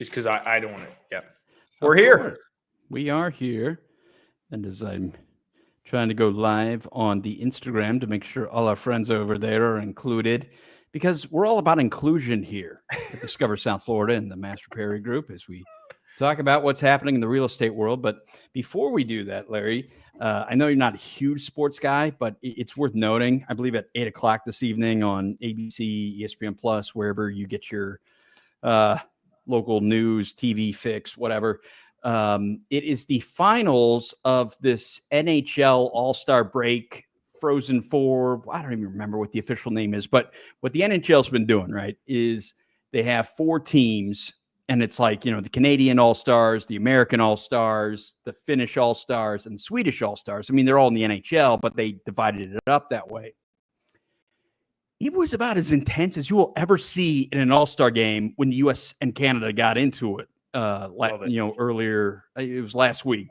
just because I don't want to. Yeah, we're here. We are here. And as I'm trying to go live on the Instagram to make sure all our friends over there are included, because we're all about inclusion here at Discover South Florida and the Mastropieri Group as we talk about what's happening in the real estate world. But before we do that, Larry, I know you're not a huge sports guy, but it's worth noting, I believe at 8 o'clock this evening on ABC, ESPN Plus, wherever you get your local news, TV fix, whatever. It is the finals of this NHL All-Star break, Frozen Four. I don't even remember what the official name is, but what the NHL's been doing, right, is they have 4 teams, and it's like, the Canadian All-Stars, the American All-Stars, the Finnish All-Stars, and the Swedish All-Stars. I mean, they're all in the NHL, but they divided it up that way. It was about as intense as you will ever see in an All-Star game when the U.S. and Canada got into it. Earlier, it was last week,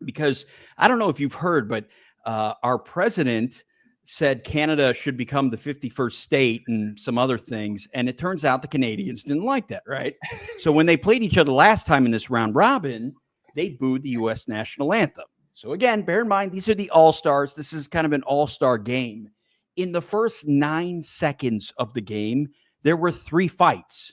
because I don't know if you've heard, but our president said Canada should become the 51st state and some other things. And it turns out the Canadians didn't like that, right? So when they played each other last time in this round robin, they booed the U.S. national anthem. So again, bear in mind, these are the All-Stars. This is kind of an all-star game. In the first 9 seconds of the game, there were 3 fights.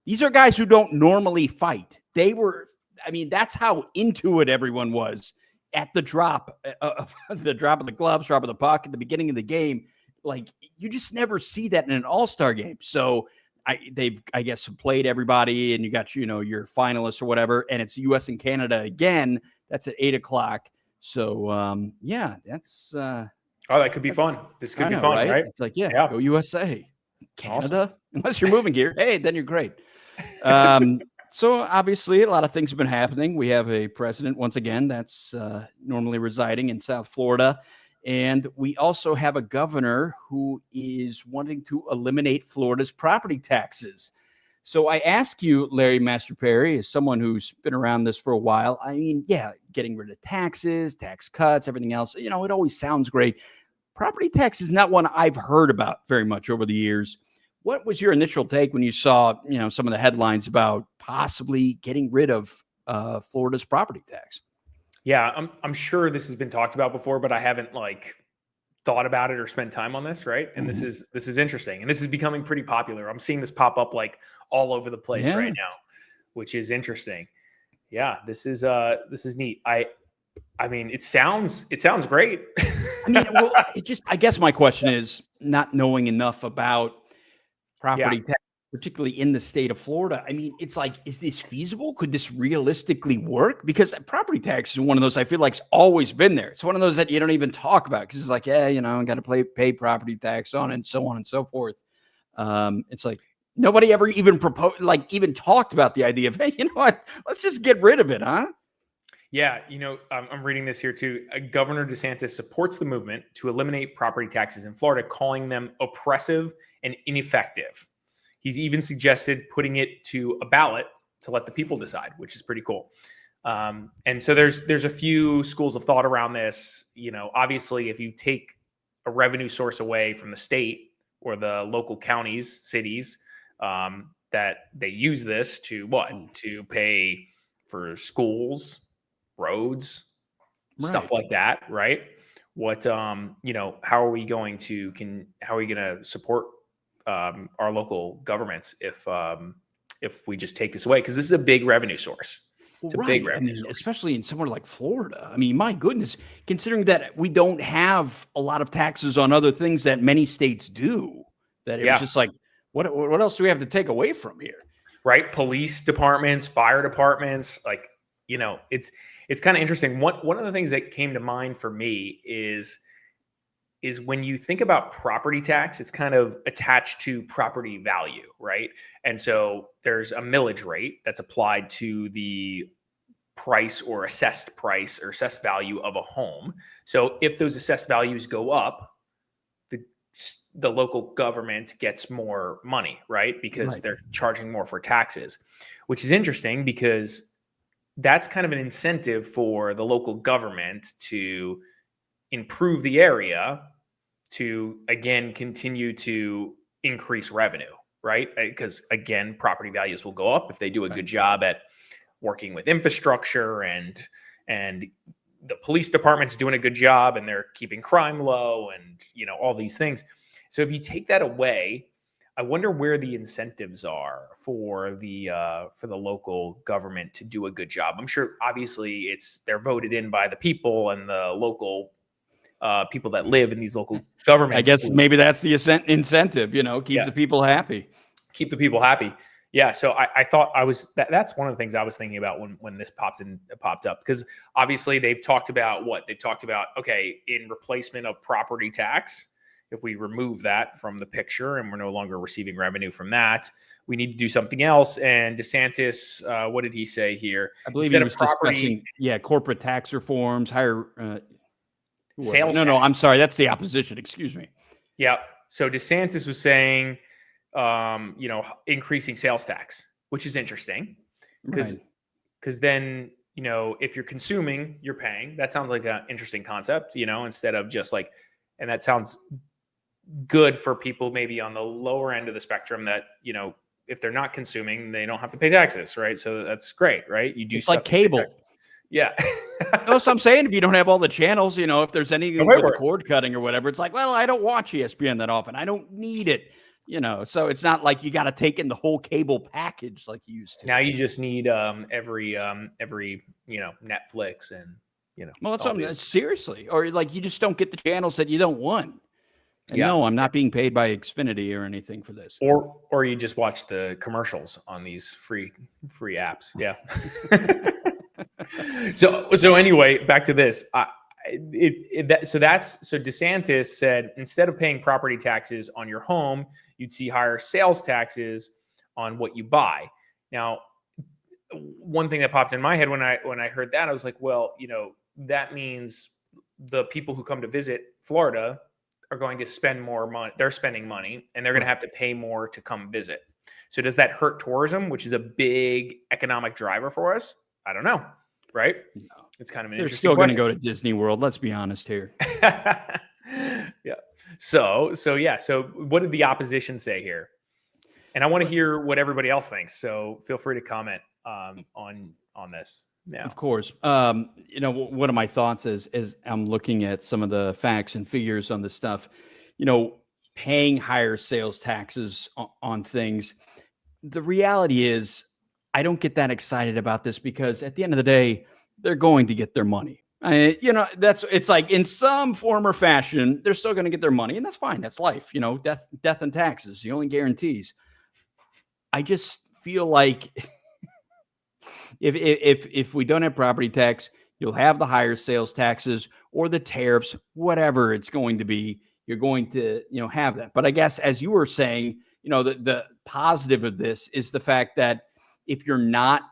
These are guys who don't normally fight. That's how into it everyone was at the drop of the gloves, drop of the puck at the beginning of the game. Like, you just never see that in an all-star game. So they've, I guess, played everybody, and you got, your finalists or whatever, and it's U.S. and Canada again. That's at 8 o'clock. So, that's... that could be fun. This could be fun, right? It's like, go USA. Canada, awesome. Unless you're moving here. Hey, then you're great. So obviously a lot of things have been happening. We have a president, once again, that's normally residing in South Florida. And we also have a governor who is wanting to eliminate Florida's property taxes. So I ask you, Larry Mastropieri, as someone who's been around this for a while, I mean, getting rid of taxes, tax cuts, everything else, it always sounds great. Property tax is not one I've heard about very much over the years. What was your initial take when you saw, some of the headlines about possibly getting rid of Florida's property tax? Yeah, I'm sure this has been talked about before, but I haven't thought about it or spent time on this, right? And this is interesting, and this is becoming pretty popular. I'm seeing this pop up all over the place right now, which is interesting. Yeah, this is neat. I mean, it sounds great. I guess my question is, not knowing enough about property tax, particularly in the state of Florida. I mean, it's like, is this feasible? Could this realistically work? Because property tax is one of those I feel like's always been there. It's one of those that you don't even talk about, because it's like, I got to pay property tax on it, and so on and so forth. It's like nobody ever even proposed, even talked about the idea of, hey, you know what? Let's just get rid of it, huh? Yeah, I'm reading this here too. Governor DeSantis supports the movement to eliminate property taxes in Florida, calling them oppressive and ineffective. He's even suggested putting it to a ballot to let the people decide, which is pretty cool. And so there's a few schools of thought around this. Obviously, if you take a revenue source away from the state or the local counties, cities, that they use this to to pay for schools, roads, stuff like that, right? What how are we going to support our local governments if we just take this away? Because this is a big revenue source. It's a big revenue source. Especially in somewhere like Florida. I mean, my goodness, considering that we don't have a lot of taxes on other things that many states do, that it was just like, what else do we have to take away from here? Right? Police departments, fire departments, it's kind of interesting. One of the things that came to mind for me is when you think about property tax, it's kind of attached to property value, right? And so there's a millage rate that's applied to the price or assessed value of a home. So if those assessed values go up, the local government gets more money, right? Because they're charging more for taxes, which is interesting because that's kind of an incentive for the local government to improve the area to, again, continue to increase revenue, right? Because again, property values will go up if they do a good job at working with infrastructure, and the police department's doing a good job and they're keeping crime low, and all these things. So if you take that away, I wonder where the incentives are for the local government to do a good job. I'm sure obviously they're voted in by the people and the local people that live in these local governments. I guess maybe that's the incentive, keep the people happy. Keep the people happy. Yeah. So I thought that's one of the things I was thinking about when this popped up, because obviously they've talked about okay, in replacement of property tax, if we remove that from the picture and we're no longer receiving revenue from that, we need to do something else. And DeSantis, what did he say here? I believe he was discussing, corporate tax reforms, higher sales. No, I'm sorry. That's the opposition. Excuse me. Yeah. So DeSantis was saying, increasing sales tax, which is interesting because then, if you're consuming, you're paying. That sounds like an interesting concept, instead of just like, and that sounds good for people maybe on the lower end of the spectrum that, if they're not consuming, they don't have to pay taxes, right? So that's great, right? You do it's like cable. Yeah. So I'm saying, if you don't have all the channels, if there's anything with the cord cutting or whatever, it's like, well, I don't watch ESPN that often. I don't need it, so it's not like you got to take in the whole cable package like you used to. Now you just need every Netflix and, well, that's something seriously, or like you just don't get the channels that you don't want. And no, I'm not being paid by Xfinity or anything for this. Or you just watch the commercials on these free apps. Yeah. So anyway, back to this. So DeSantis said, instead of paying property taxes on your home, you'd see higher sales taxes on what you buy. Now, one thing that popped in my head when I heard that, I was like, well, that means the people who come to visit Florida are going to spend more money. They're spending money and they're going to have to pay more to come visit. So does that hurt tourism, which is a big economic driver for us? I don't know. Right? No. It's kind of an interesting question. They're still going to go to Disney World. Let's be honest here. Yeah. So what did the opposition say here? And I want to hear what everybody else thinks. So feel free to comment on this. Yeah. Of course. One of my thoughts is I'm looking at some of the facts and figures on this stuff, paying higher sales taxes on things. The reality is I don't get that excited about this because at the end of the day, they're going to get their money. It's like in some form or fashion, they're still going to get their money, and that's fine. That's life, death and taxes, the only guarantees. I just feel like if we don't have property tax, you'll have the higher sales taxes or the tariffs, whatever it's going to be, you're going to, have that. But I guess, as you were saying, the positive of this is the fact that if you're not,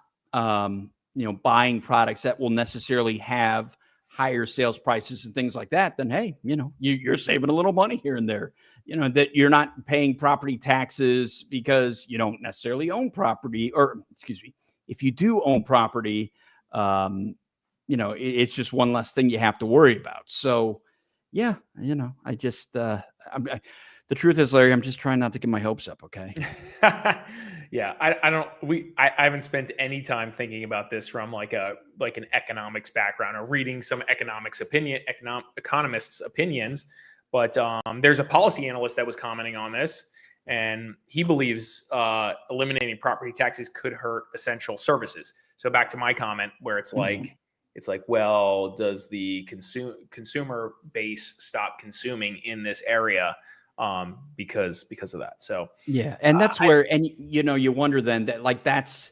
buying products that will necessarily have higher sales prices and things like that, then, hey, you're saving a little money here and there, that you're not paying property taxes because you don't necessarily own property, or excuse me, if you do own property, it's just one less thing you have to worry about. So, yeah, I just, the truth is, Larry, I'm just trying not to get my hopes up. Okay. Yeah. I haven't spent any time thinking about this from like an economics background or reading some economists' opinions, but there's a policy analyst that was commenting on this, and he believes eliminating property taxes could hurt essential services. So back to my comment where it's like, well, does the consumer base stop consuming in this area because of that? So yeah, and that's where you wonder then that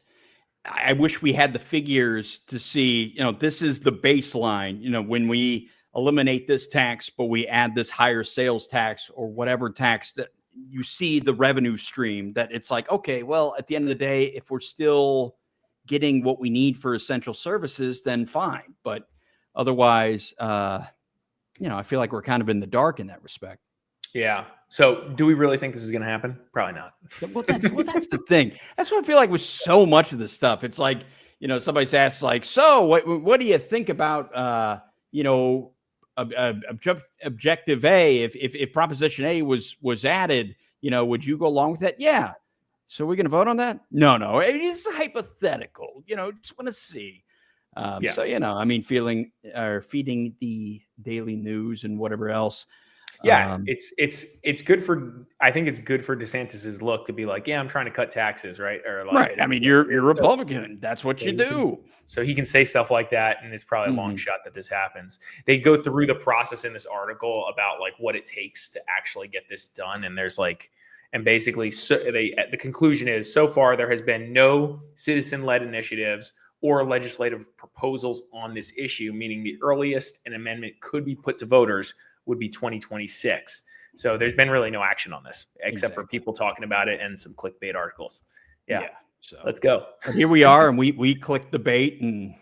I wish we had the figures to see, this is the baseline, when we eliminate this tax, but we add this higher sales tax or whatever tax, that you see the revenue stream, that it's like, okay, well, at the end of the day, if we're still getting what we need for essential services, then fine. But otherwise, I feel like we're kind of in the dark in that respect. Yeah. So do we really think this is going to happen? Probably not. Well, that's the thing. That's what I feel like with so much of this stuff. It's like, somebody's asked like, so what do you think about, objective A, if Proposition A was added, would you go along with that? Yeah. So we're going to vote on that? No. It's hypothetical. Just want to see. So, I mean, feeding the daily news and whatever else. Yeah, it's good for. I think it's good for DeSantis's look to be like, yeah, I'm trying to cut taxes, right? Or like, right. I mean, you're Republican. That's what you do. So he can say stuff like that, and it's probably a long shot that this happens. They go through the process in this article about like what it takes to actually get this done, and there's like, and basically, the conclusion is so far there has been no citizen-led initiatives or legislative proposals on this issue, meaning the earliest an amendment could be put to voters would be 2026. So there's been really no action on this except for people talking about it and some clickbait articles. Yeah. So let's go. Here we are, and we clicked the bait and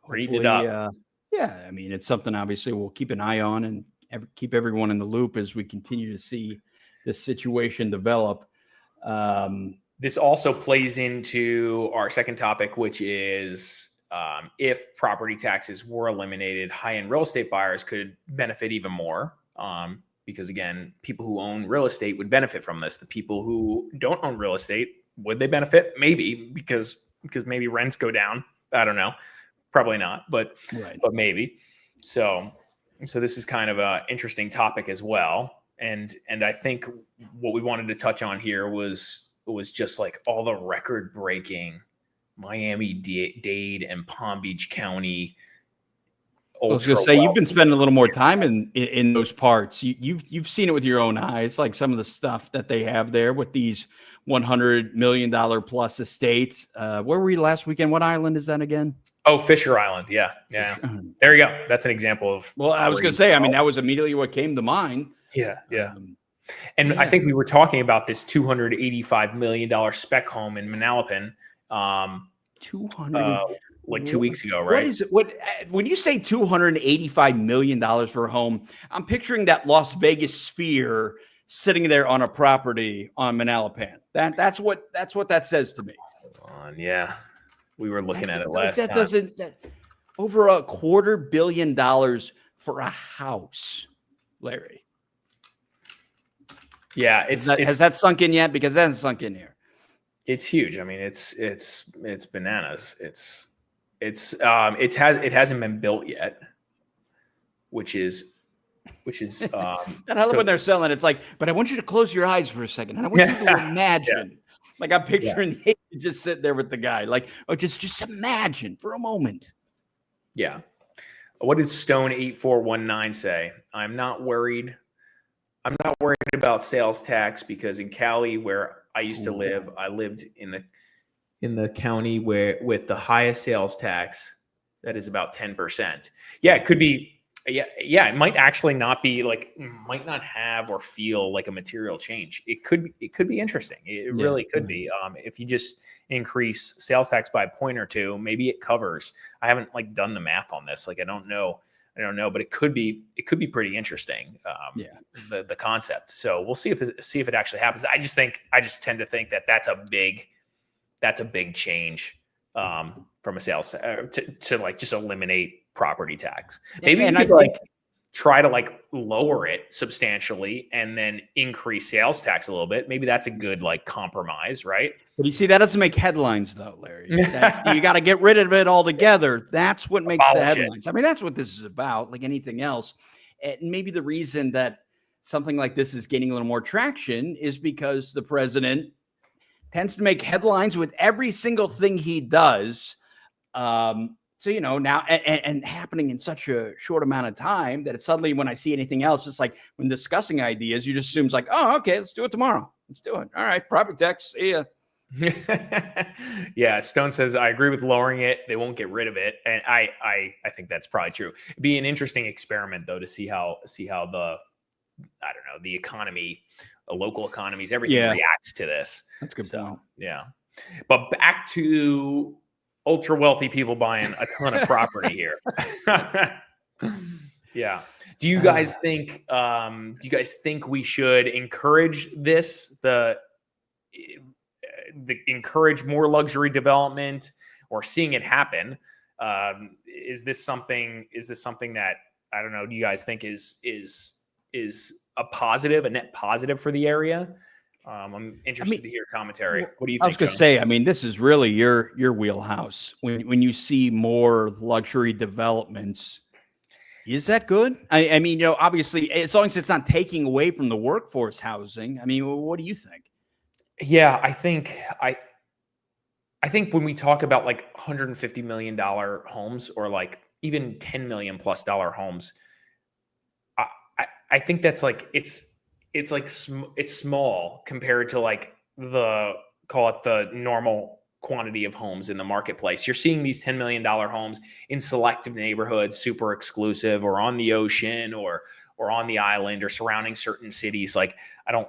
read it up. I mean, it's something obviously we'll keep an eye on and keep everyone in the loop as we continue to see this situation develop. This also plays into our second topic, which is if property taxes were eliminated, high-end real estate buyers could benefit even more. Because again, people who own real estate would benefit from this. The people who don't own real estate, would they benefit? Maybe because maybe rents go down. I don't know. Probably not, but maybe. So this is kind of an interesting topic as well. And I think what we wanted to touch on here was just like all the record-breaking Miami-Dade and Palm Beach County. I was going to say, you've been spending a little more time in those parts. You've seen it with your own eyes, like some of the stuff that they have there with these $100 million plus estates. Where were we last weekend? What island is that again? Oh, Fisher Island. Yeah. There you go. That's an example of. Well, I was going to say, I mean, that was immediately what came to mind. Yeah. I think we were talking about this $285 million spec home in Manalapan. 200 like 2 weeks ago, right? What is it? When you say $285 million for a home, I'm picturing that Las Vegas Sphere sitting there on a property on Manalapan. That's what that says to me. Yeah, we were looking at it last time. Over $250 million for a house, Larry. Yeah, has that sunk in yet? Because that hasn't sunk in here. It's huge. I mean, it's bananas. It hasn't been built yet, which is and I love when they're selling. It's like, but I want you to close your eyes for a second, and I want you to imagine. Like I'm picturing you just sitting there with the guy, like, oh, just imagine for a moment. Yeah. What did Stone 8419 say? I'm not worried about sales tax because in Cali, where I used to live, I lived in the county with the highest sales tax. That is about 10%. Yeah, it could be. Yeah, it might actually not be might not have or feel like a material change. It could be interesting. It really could be. If you just increase sales tax by a point or two, maybe it covers. I haven't done the math on this. I don't know, but it could be pretty interesting. The concept. So we'll see if it actually happens. I just tend to think that that's a big change from a sales to just eliminate property tax. Maybe and I try to lower it substantially and then increase sales tax a little bit. Maybe that's a good compromise, right? But you see, that doesn't make headlines though, Larry. You got to get rid of it altogether. That's what makes the headlines. I mean, that's what this is about, like anything else. And maybe the reason that something like this is gaining a little more traction is because the president tends to make headlines with every single thing he does. So, now and happening in such a short amount of time that it's suddenly when I see anything else, just like when discussing ideas, you just assume oh, okay, let's do it tomorrow. Let's do it. All right. Property tax. See ya. Yeah. Stone says, I agree with lowering it. They won't get rid of it. And I think that's probably true. It'd be an interesting experiment though, to see how the economy, local economies, everything reacts to this. That's good. So, yeah. But back to ultra wealthy people buying a ton of property here. Yeah. Do you guys think we should encourage this, the encourage more luxury development or seeing it happen? Is this something that, I don't know, do you guys think is a positive, a net positive for the area? I'm interested to hear commentary. What do you I think, was going to John? say, I mean, this is really your wheelhouse. When you see more luxury developments, is that good? I mean, obviously, as long as it's not taking away from the workforce housing. I mean, what do you think? Yeah, I think when we talk about like $150 million homes or like even $10 million plus homes, I think that's like it's like it's small compared to like call it the normal quantity of homes in the marketplace. You're seeing these $10 million homes in selective neighborhoods, super exclusive, or on the ocean, or on the island, or surrounding certain cities. Like I don't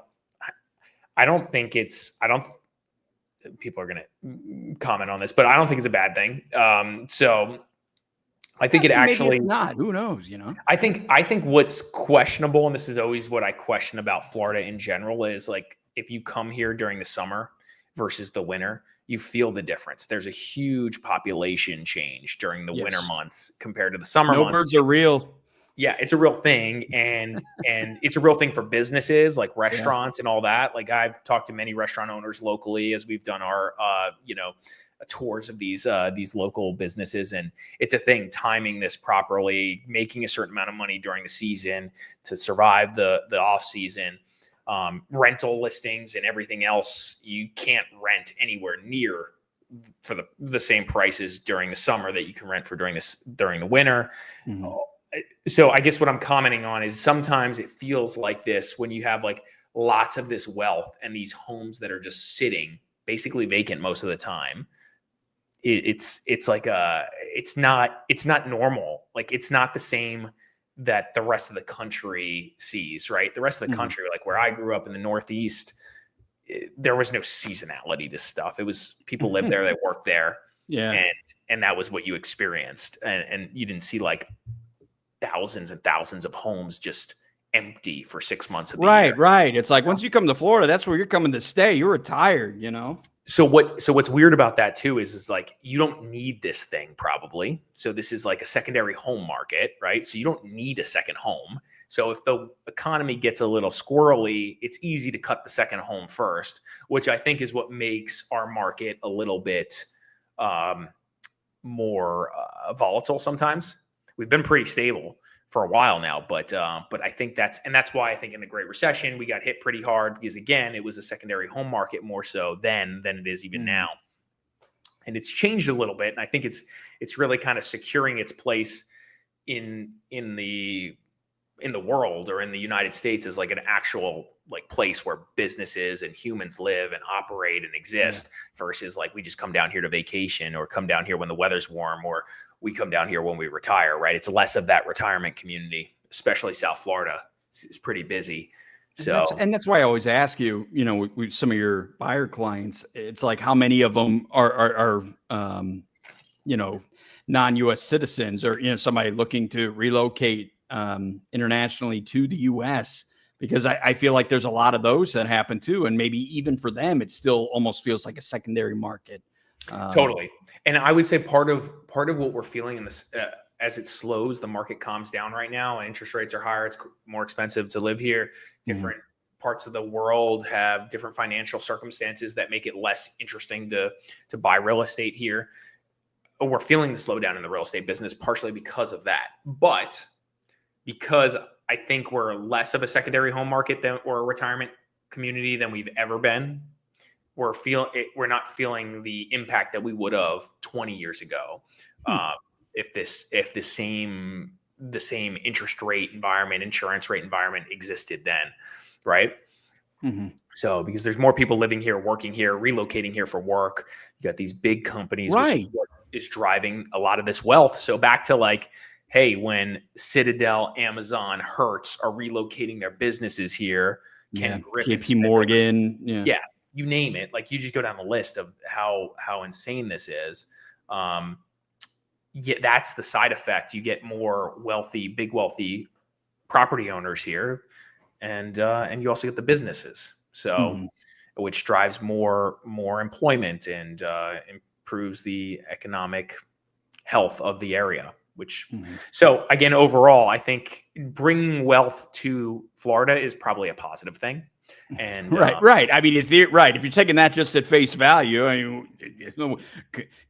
think people are going to comment on this, but I don't think it's a bad thing. So I think it actually, maybe it's not. Who knows? I think what's questionable, and this is always what I question about Florida in general, is like if you come here during the summer versus the winter, you feel the difference. There's a huge population change during the winter months compared to the summer months. Birds are real. Yeah, it's a real thing, and it's a real thing for businesses like restaurants and all that. Like I've talked to many restaurant owners locally as we've done our tours of these local businesses, and it's a thing. Timing this properly, making a certain amount of money during the season to survive the off season, rental listings and everything else. You can't rent anywhere near for the same prices during the summer that you can rent for during the winter. Mm-hmm. So I guess what I'm commenting on is sometimes it feels like this when you have like lots of this wealth and these homes that are just sitting basically vacant most of the time. It's like it's not normal. Like it's not the same that the rest of the country sees, right? The rest of the country, like where I grew up in the Northeast, there was no seasonality to stuff. It was people lived there, they worked there. Yeah. And that was what you experienced. And you didn't see like thousands and thousands of homes just empty for 6 months of the year. Right. It's like once you come to Florida, that's where you're coming to stay. You're retired, So what's weird about that too is like you don't need this thing probably. So this is like a secondary home market, right? So you don't need a second home. So if the economy gets a little squirrely, it's easy to cut the second home first, which I think is what makes our market a little bit more volatile sometimes. We've been pretty stable for a while now, but I think that's why I think in the Great Recession we got hit pretty hard because again it was a secondary home market more so then than it is even now, and it's changed a little bit. And I think it's really kind of securing its place in the world or in the United States as like an actual like place where businesses and humans live and operate and exist versus like we just come down here to vacation or come down here when the weather's warm or we come down here when we retire, right? It's less of that retirement community, especially South Florida. It's pretty busy. So, and that's why I always ask you, with some of your buyer clients, it's like how many of them are non-U.S. citizens or, somebody looking to relocate internationally to the U.S. Because I feel like there's a lot of those that happen too. And maybe even for them, it still almost feels like a secondary market. Totally. And I would say part of what we're feeling in this, as it slows, the market calms down right now. Interest rates are higher. It's more expensive to live here. Different parts of the world have different financial circumstances that make it less interesting to buy real estate here. We're feeling the slowdown in the real estate business partially because of that. But because I think we're less of a secondary home market or a retirement community than we've ever been, we're not feeling the impact that we would have 20 years ago. If the same interest rate environment, insurance rate environment existed then, right? So because there's more people living here, working here, relocating here for work, you got these big companies, which is what is driving a lot of this wealth. So back to like, hey, when Citadel, Amazon, Hertz are relocating their busises here, Ken Griffin, JP Morgan, you name it. Like you just go down the list of how insane this is. That's the side effect. You get more big wealthy property owners here, and you also get the businesses. So, which drives more employment and improves the economic health of the area. So again, overall, I think bringing wealth to Florida is probably a positive thing. And right. I mean, if you're taking that just at face value, I mean,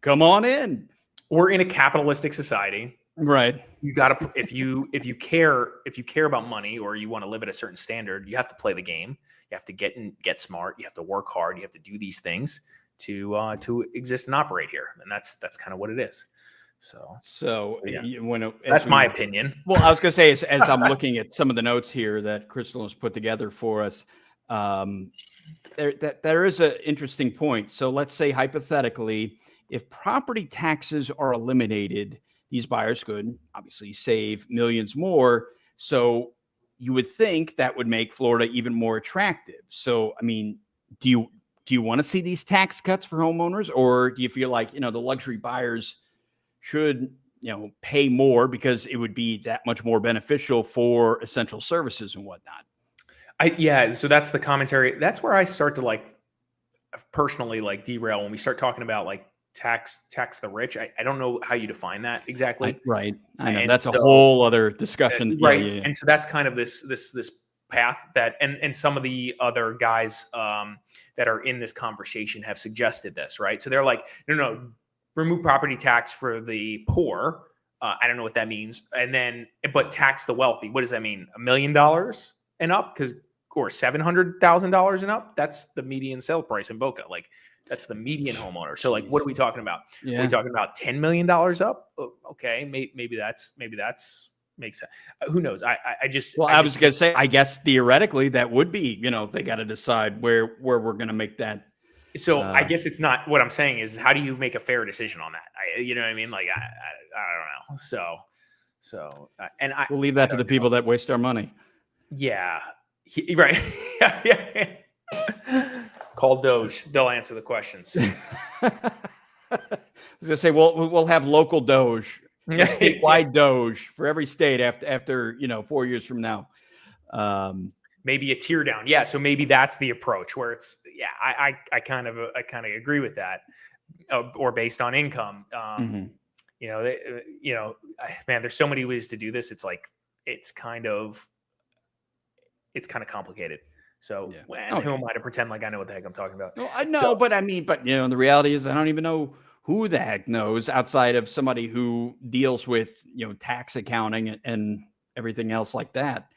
come on in. We're in a capitalistic society. Right. You got to, if you care about money, or you want to live at a certain standard, you have to play the game. You have to get smart. You have to work hard. You have to do these things to exist and operate here. And that's kind of what it is. So yeah. That's my opinion. Well, I was going to say, as I'm looking at some of the notes here that Crystal has put together for us, there is an interesting point. So let's say hypothetically, if property taxes are eliminated, these buyers could obviously save millions more. So you would think that would make Florida even more attractive. So, I mean, do you want to see these tax cuts for homeowners, or do you feel like, the luxury buyers should, pay more because it would be that much more beneficial for essential services and whatnot? So that's the commentary. That's where I start to personally derail when we start talking about tax the rich. I don't know how you define that exactly. Right. I know that's a whole other discussion. Right. Yeah. And so that's kind of this path that, and some of the other guys that are in this conversation have suggested this, right? So they're like, no, remove property tax for the poor. I don't know what that means. But tax the wealthy. What does that mean? $1 million and up? Or $700,000 and up? That's the median sale price in Boca. That's the median homeowner. So what are we talking about? Yeah. Are we talking about $10 million up? Okay. Maybe that's makes sense. Who knows? I was going to say, I guess theoretically that would be, they got to decide where we're going to make that. So I guess it's not, what I'm saying is, how do you make a fair decision on that? You know what I mean? I don't know. So, and we'll leave that to the people that waste our money. Yeah. Right. Yeah. Call Doge. They'll answer the questions. I was going to say, we'll have local Doge, statewide Doge for every state after 4 years from now. Maybe a tear down. Yeah. So maybe that's the approach where it's, I kind of agree with that, or based on income. Man, there's so many ways to do this. It's kind of complicated. So who am I to pretend like I know what the heck I'm talking about? Well, I know, but the reality is I don't even know who the heck knows outside of somebody who deals with, tax accounting and everything else like that.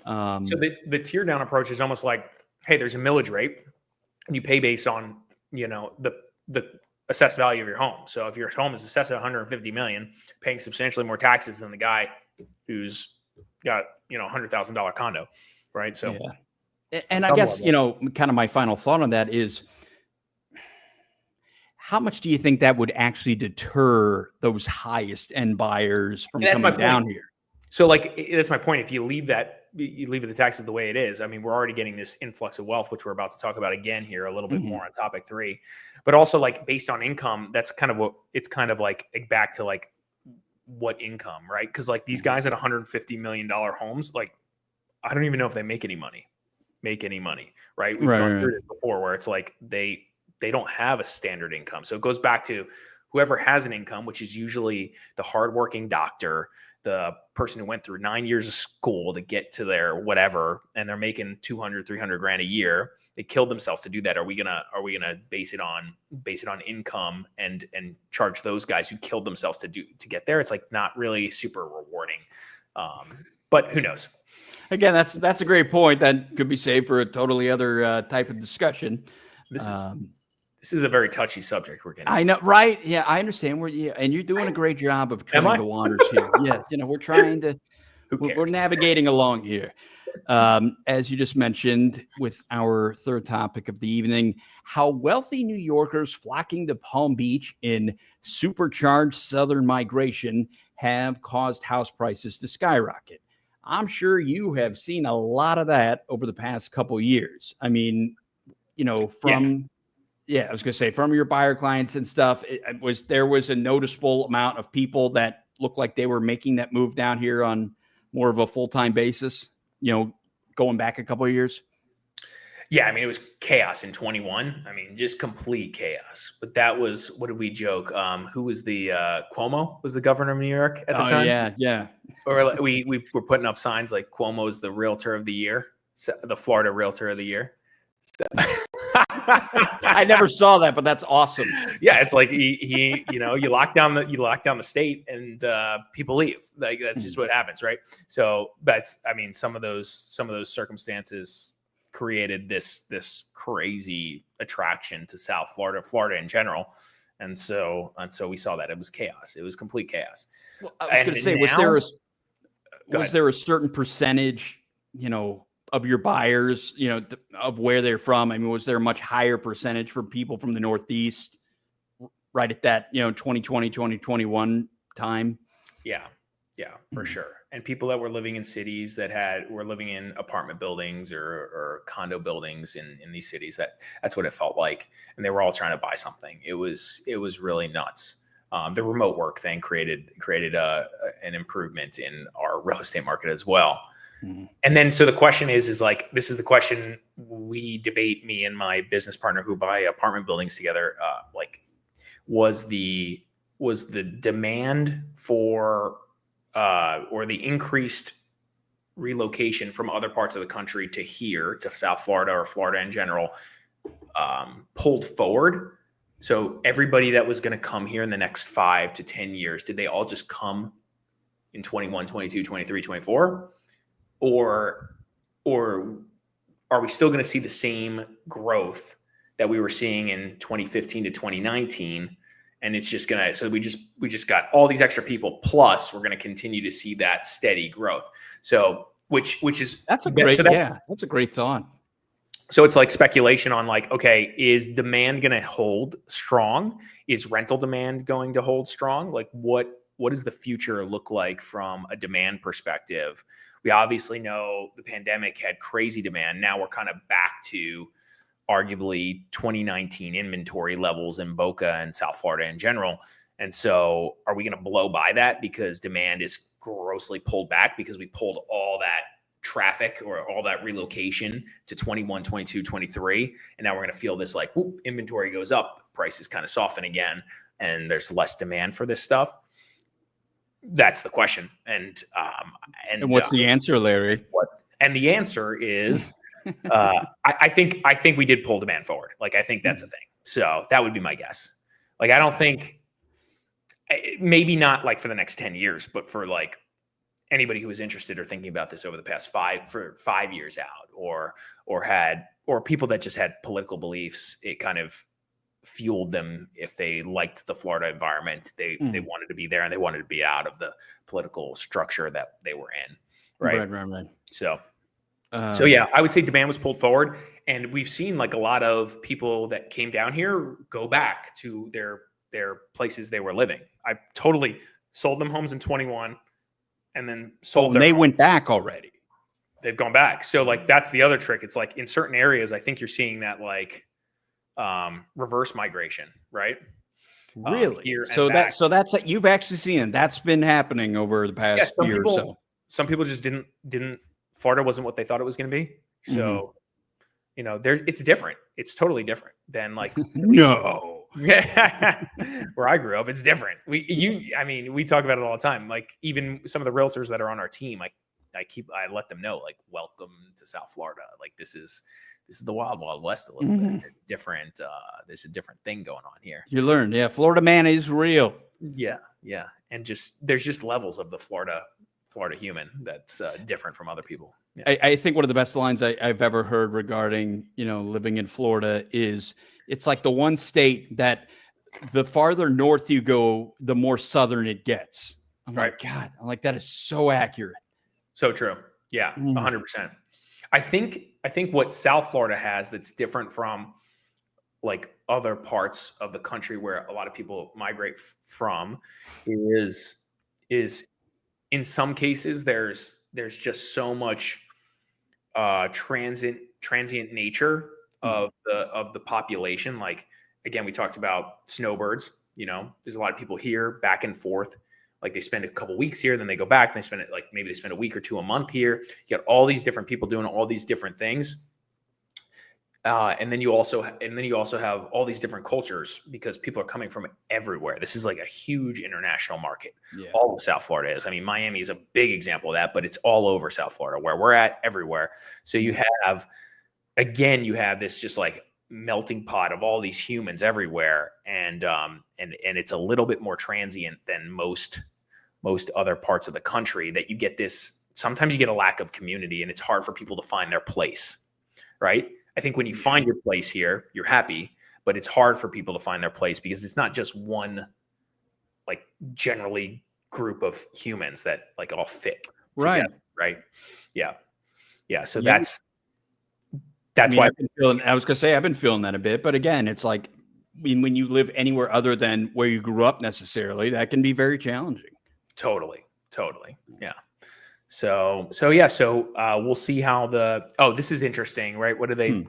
So the tear down approach is almost like, hey, there's a millage rate and you pay based on, the assessed value of your home. So if your home is assessed at 150 million, paying substantially more taxes than the guy who's got, $100,000 condo. Right. So, and I guess, kind of my final thought on that is, how much do you think that would actually deter those highest end buyers from coming down here? So that's my point. If you leave the taxes the way it is, I mean, we're already getting this influx of wealth, which we're about to talk about again here a little bit more on topic 3, but also based on income, that's kind of what it's kind of back to what income, right? Because these guys at $150 million homes, I don't even know if they make any money, right? We've gone through this before where it's they don't have a standard income. So it goes back to whoever has an income, which is usually the hardworking doctor, the person who went through 9 years of school to get to their whatever, and they're making 200, 300 grand a year. They killed themselves to do that. Are we gonna base it on income and charge those guys who killed themselves to get there? It's not really super rewarding. But who knows? Again, that's a great point that could be saved for a totally other type of discussion. This is a very touchy subject we're getting into. I know, right? Yeah, I understand. And you're doing a great job of treading the waters here. Yeah, we're trying to. We're navigating along here. As you just mentioned, with our third topic of the evening, how wealthy New Yorkers flocking to Palm Beach in supercharged Southern migration have caused house prices to skyrocket. I'm sure you have seen a lot of that over the past couple of years. I mean, from your buyer clients and stuff, there was a noticeable amount of people that looked like they were making that move down here on more of a full-time basis, going back a couple of years. Yeah, I mean, it was chaos in 21. I mean, just complete chaos. But that was, what did we joke? Who was the Cuomo was the governor of New York at the time? Yeah. Or we were putting up signs like Cuomo's the realtor of the year. the Florida Realtor of the Year. So. I never saw that, but that's awesome. Yeah, it's like he you lock down the state and people leave. Like that's just what happens, right? So some of those circumstances created this crazy attraction to South Florida in general. And so we saw that it was chaos. It was complete chaos. Well, I was going to say, was there a certain percentage, of your buyers, of where they're from? I mean, was there a much higher percentage for people from the Northeast right at that, 2020, 2021 time? Yeah, for sure. And people that were living in cities were living in apartment buildings or condo buildings in these cities, that's what it felt like. And they were all trying to buy something. It was really nuts. The remote work thing created an improvement in our real estate market as well. Mm-hmm. And then, so the question is like, this is the question we debate, me and my business partner who buy apartment buildings together. Was the demand for, or the increased relocation from other parts of the country to here, to South Florida or Florida in general, pulled forward? So everybody that was going to come here in the next 5 to 10 years, did they all just come in 21, 22, 23, 24? Or are we still going to see the same growth that we were seeing in 2015 to 2019? And it's just going to, so we just got all these extra people, plus we're going to continue to see that steady growth. So, which is, that's a great thought. So it's like speculation on like, okay, is demand going to hold strong? Is rental demand going to hold strong? Like what does the future look like from a demand perspective? We obviously know the pandemic had crazy demand. Now we're kind of back to arguably 2019 inventory levels in Boca and South Florida in general. And so are we going to blow by that because demand is grossly pulled back because we pulled all that traffic or all that relocation to 21, 22, 23. And now we're going to feel this like, whoop, inventory goes up, prices kind of soften again, and there's less demand for this stuff. That's the question. And what's the answer, Larry? And the answer is, I think we did pull demand forward. Like, I think that's a thing. So that would be my guess. Like, I don't think, maybe not like for the next 10 years, but for like anybody who was interested or thinking about this over the past 5 years out, or people that just had political beliefs, it kind of fueled them. If they liked the Florida environment, they wanted to be there and they wanted to be out of the political structure that they were in. Right. So yeah, I would say demand was pulled forward, and we've seen like a lot of people that came down here go back to their places they were living. I totally sold them homes in 21 and then sold they went back already. They've gone back. So like, that's the other trick. It's like in certain areas, I think you're seeing that like, reverse migration, right? Really? So that's you've actually seen that's been happening over the past year or so. Some people just didn't. Florida wasn't what they thought it was going to be. So, it's different. It's totally different than like no. Where I grew up, it's different. We talk about it all the time. Like even some of the realtors that are on our team, I let them know, like, welcome to South Florida. Like this is the wild, wild west a little bit. There's a different thing going on here. You learned, yeah. Florida man is real. Yeah. And there's just levels of the Florida human that's different from other people. Yeah. I think one of the best lines I've ever heard regarding, living in Florida is it's like the one state that the farther north you go, the more southern it gets. I'm like, God, that is so accurate. So true. Yeah. 100%. I think what South Florida has that's different from like other parts of the country where a lot of people migrate from is in some cases there's just so much transient nature of the population. Like, again, we talked about snowbirds. There's a lot of people here back and forth. Like they spend a couple weeks here, then they go back, and they spend it like maybe they spend a week or two a month here. You got all these different people doing all these different things. And then you also have all these different cultures because people are coming from everywhere. This is like a huge international market. Yeah. All of South Florida is. I mean, Miami is a big example of that, but it's all over South Florida where we're at, everywhere. So you have this just like melting pot of all these humans everywhere, and it's a little bit more transient than most other parts of the country. That you get this. Sometimes you get a lack of community, and it's hard for people to find their place, right? I think when you find your place here, you're happy, but it's hard for people to find their place because it's not just one, like, generally group of humans that like all fit together, right? Yeah. So that's why I was gonna say I've been feeling that a bit, but again, it's like when you live anywhere other than where you grew up necessarily, that can be very challenging. Totally. Yeah. So we'll see how this is interesting, right? What do they,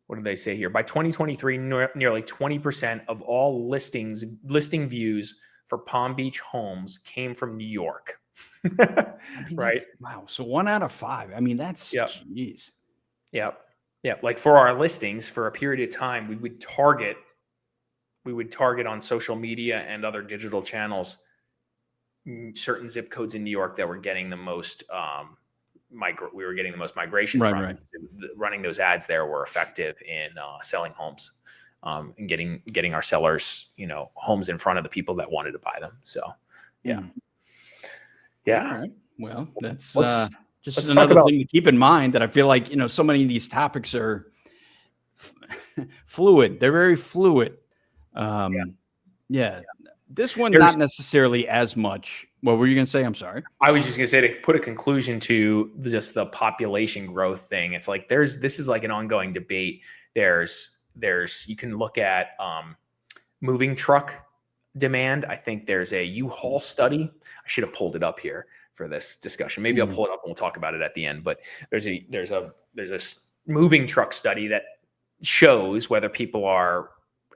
what do they say here? By 2023, nearly 20% of all listing views for Palm Beach homes came from New York. Right? Wow. So 1 out of 5. I mean, that's, geez. Yep. Like for our listings for a period of time, we would target on social media and other digital channels certain zip codes in New York that were getting the most we were getting the most migration from. Right. Running those ads there were effective in selling homes and getting our sellers, homes in front of the people that wanted to buy them. So yeah. All right. Well, that's just another thing to keep in mind, that I feel like, so many of these topics are fluid. They're very fluid. This one, not necessarily as much. What were you going to say? I'm sorry. I was just going to say, to put a conclusion to just the population growth thing. It's like, this is like an ongoing debate. You can look at moving truck demand. I think there's a U-Haul study. I should have pulled it up here for this discussion. Maybe I'll pull it up and we'll talk about it at the end. But there's a moving truck study that shows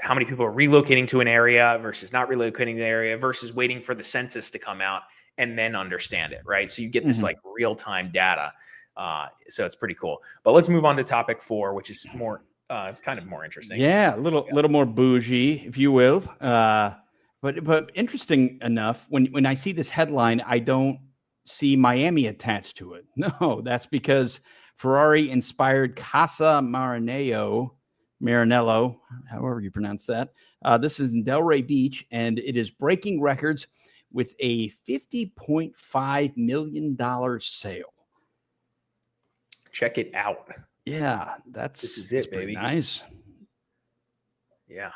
how many people are relocating to an area versus not relocating to the area versus waiting for the census to come out and then understand it, right? So you get this like real-time data. So it's pretty cool. But let's move on to topic 4, which is more kind of more interesting. Yeah, a little more bougie, if you will. But interesting enough, when I see this headline, I don't see Miami attached to it. No, that's because Ferrari-inspired Casa Maranello, however you pronounce that. This is in Delray Beach, and it is breaking records with a $50.5 million sale. Check it out. Yeah, this is it, baby. Nice. Yeah.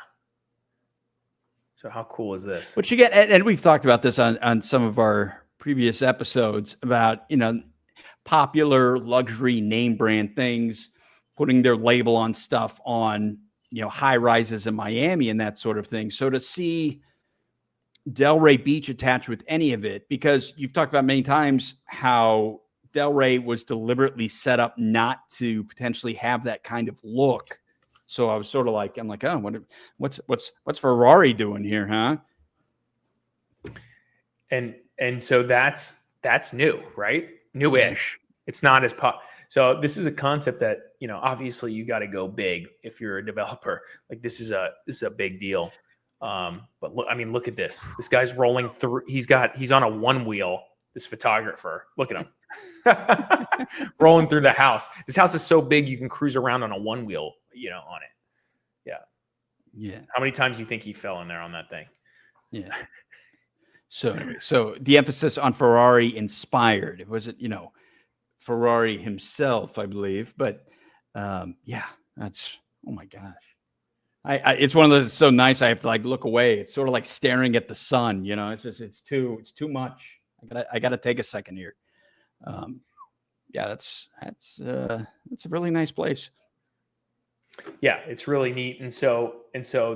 So how cool is this? What you get, and we've talked about this on some of our previous episodes about, popular luxury name brand things, putting their label on stuff on, high rises in Miami and that sort of thing. So to see Delray Beach attached with any of it, because you've talked about many times how Delray was deliberately set up not to potentially have that kind of look. So I was sort of like, oh, what's Ferrari doing here, huh? And so that's new, right? Newish. It's not as So this is a concept that, obviously you got to go big if you're a developer. Like this is a big deal. But look at this. This guy's rolling through. He's on a one wheel. This photographer, look at him rolling through the house. This house is so big you can cruise around on a one wheel, on it. Yeah. How many times do you think he fell in there on that thing? Yeah. So the emphasis on Ferrari inspired. Was it, Ferrari himself, I believe, but that's, oh my gosh. It's one of those, it's so nice. I have to look away. It's sort of like staring at the sun, it's too much. I gotta take a second here. That's a really nice place. Yeah, it's really neat. And so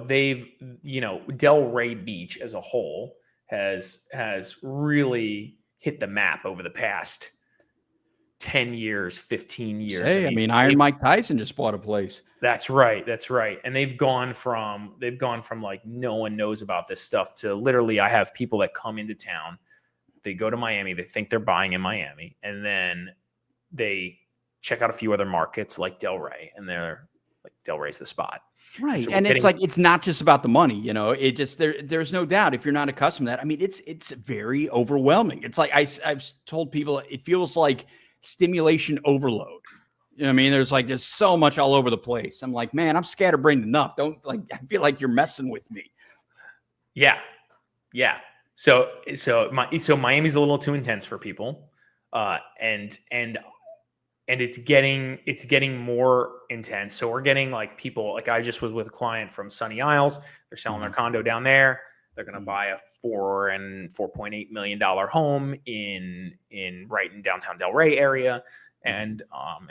they've, Delray Beach as a whole has really hit the map over the past 10 years, 15 years. Iron Mike Tyson just bought a place. That's right. And they've gone from like, no one knows about this stuff to literally, I have people that come into town, they go to Miami, they think they're buying in Miami, and then they check out a few other markets like Delray, and they're like Delray's the spot. Right. So And it's like, it's not just about the money, you know, it just, there's no doubt if you're not accustomed to that. I mean, it's very overwhelming. It's like, I've told people it feels like stimulation overload. You know what I mean? There's like, there's so much all over the place. I'm like, man, I'm scatterbrained enough. Don't like, I feel like you're messing with me. Yeah. Yeah. So Miami's a little too intense for people. And it's getting more intense. So we're getting like people, like I just was with a client from Sunny Isles. They're selling their condo down there. They're going to buy a $4.8 million home in downtown Delray area. And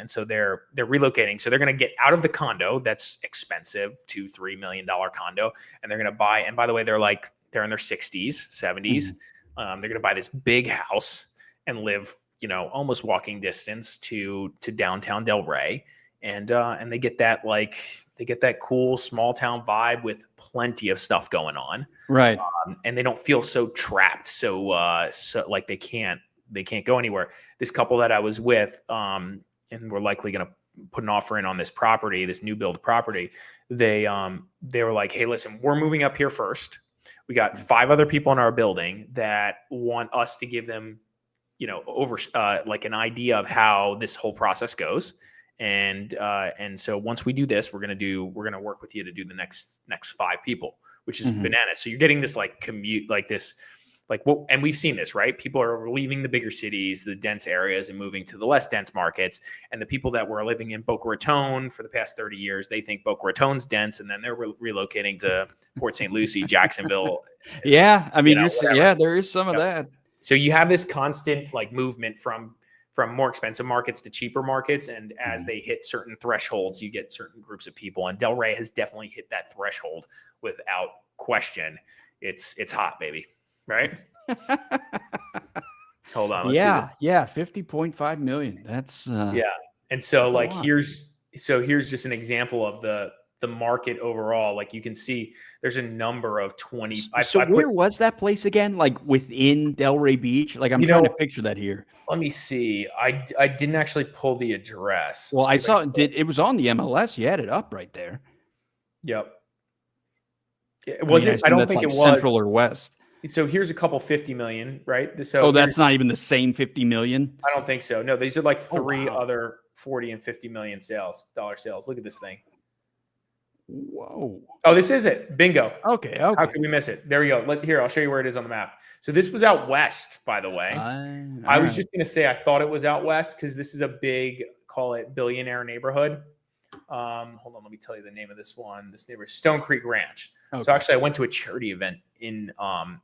so they're relocating. So they're going to get out of the condo that's expensive, $2-3 million condo. And they're going to buy, and by the way, they're in their 60s, 70s. They're going to buy this big house and live, you know, almost walking distance to downtown Delray. And they get that cool small town vibe with plenty of stuff going on. Right. And they don't feel so trapped. So like they can't go anywhere. This couple that I was with, and we're likely going to put an offer in on this property, this new build property. They were like, hey, listen, we're moving up here first. We got 5 other people in our building that want us to give them, you know, like an idea of how this whole process goes. And so once we do this, we're going to work with you to do the next 5 people, which is bananas. So you're getting this like commute, like this, like what, and we've seen this, right? People are leaving the bigger cities, the dense areas, and moving to the less dense markets. And the people that were living in Boca Raton for the past 30 years, they think Boca Raton's dense, and then they're relocating to Port St. Lucie, Jacksonville. Yeah. I mean, you know, there is some of that. So you have this constant like movement from more expensive markets to cheaper markets. And as they hit certain thresholds, you get certain groups of people. And Delray has definitely hit that threshold without question. It's hot, baby. Right? Hold on. Yeah. 50.5 million. That's yeah. And so like here's just an example of the market overall. Like you can see there's a number of 20. Where was that place again? Like within Delray Beach? Like I'm trying to picture that here. Let me see. I didn't actually pull the address. Well, I saw it was on the MLS. You had it up right there. Yep. I don't think it was central or west. So here's a couple 50 million, right? So that's not even the same 50 million. I don't think so. No, these are like 3 other 40 and 50 million dollar sales. Look at this thing. Whoa. Oh, this is it. Bingo. Okay. How could we miss it? There we go. Here, I'll show you where it is on the map. So this was out west, by the way. I was just going to say, I thought it was out west because this is a big, call it Billionaire neighborhood. Hold on, let me tell you the name of this one. This neighborhood, Stone Creek Ranch. Okay. So actually, I went to a charity event in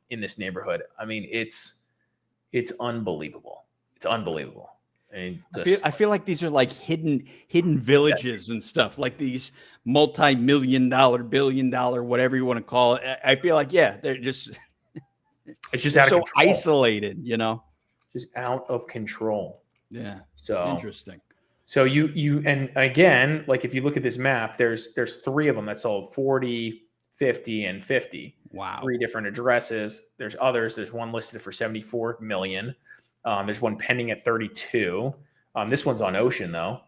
this neighborhood. I mean, it's unbelievable. It's unbelievable. I mean, I feel like these are like hidden villages and stuff, like these multi-million-dollar, billion-dollar, whatever you want to call it. I feel like, they're just it's just out of control. Isolated, you know, just out of control. Yeah. So interesting. So you and again, like if you look at this map, there's 3 of them that sold 40, 50, and 50. Wow. 3 different addresses. There's others. There's one listed for 74 million. There's one pending at 32. This one's on Ocean though.